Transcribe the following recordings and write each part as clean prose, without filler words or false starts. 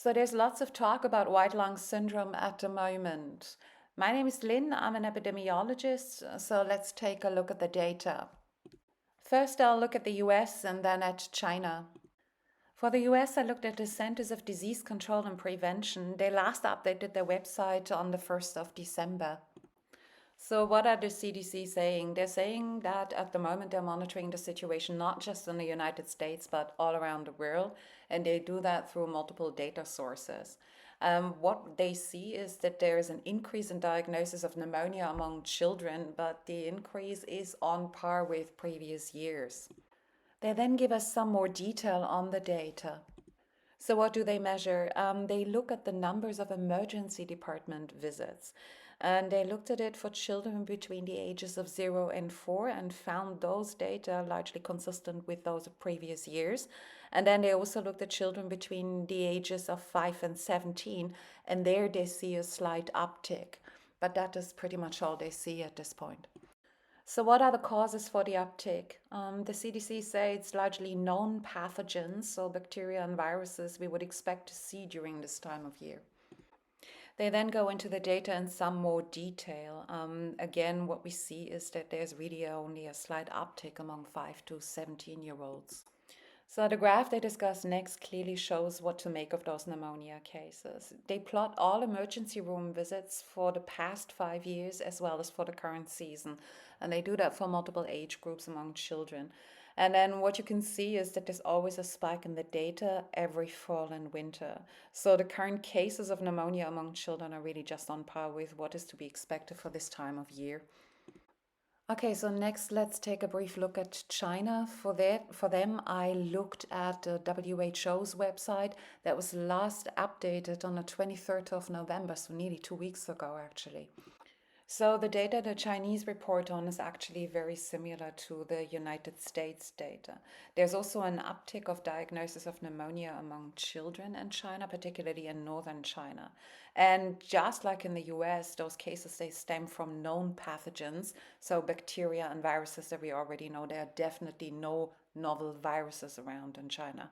So there's lots of talk about white lung syndrome at the moment. My name is Lynn, I'm an epidemiologist, so let's take a look at the data. First, I'll look at the US and then at China. For the US, I looked at the Centers of Disease Control and Prevention. They last updated their website on the 1st of December. So, what are the CDC saying? They're saying that at the moment they're monitoring the situation not just in the United States but all around the world, and they do that through multiple data sources. What they see is that there is an increase in diagnosis of pneumonia among children, but the increase is on par with previous years. They then give us some more detail on the data. So, what do they measure? They look at the numbers of emergency department visits. And they looked at it for children between the ages of 0 and 4 and found those data largely consistent with those of previous years. And then they also looked at children between the ages of 5 and 17, and there they see a slight uptick. But that is pretty much all they see at this point. So, what are the causes for the uptake? The CDC say it's largely known pathogens, so bacteria and viruses we would expect to see during this time of year. They then go into the data in some more detail. Again, what we see is that there's really only a slight uptick among 5 to 17-year-olds. So the graph they discuss next clearly shows what to make of those pneumonia cases. They plot all emergency room visits for the past 5 years as well as for the current season. And they do that for multiple age groups among children. And then what you can see is that there's always a spike in the data every fall and winter. So the current cases of pneumonia among children are really just on par with what is to be expected for this time of year. Okay, so next let's take a brief look at China. For them, I looked at the WHO's website that was last updated on the 23rd of November, so nearly 2 weeks ago actually. So the data the Chinese report on is actually very similar to the United States data. There's also an uptick of diagnosis of pneumonia among children in China, particularly in northern China. And just like in the US, those cases they stem from known pathogens, so bacteria and viruses that we already know. There are definitely no novel viruses around in China.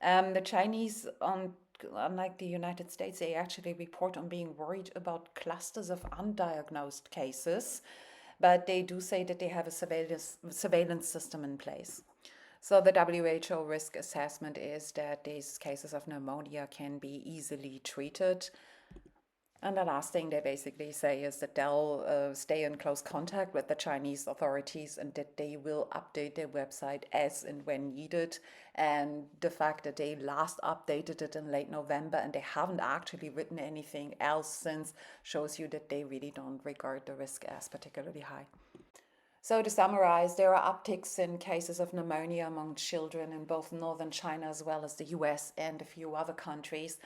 The Chinese, unlike the United States, they actually report on being worried about clusters of undiagnosed cases, but they do say that they have a surveillance system in place. So the WHO risk assessment is that these cases of pneumonia can be easily treated. And the last thing they basically say is that they'll stay in close contact with the Chinese authorities and that they will update their website as and when needed. And the fact that they last updated it in late November and they haven't actually written anything else since shows you that they really don't regard the risk as particularly high. So to summarize, there are upticks in cases of pneumonia among children in both northern China as well as the US and a few other countries,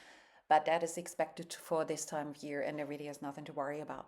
but that is expected for this time of year and there really is nothing to worry about.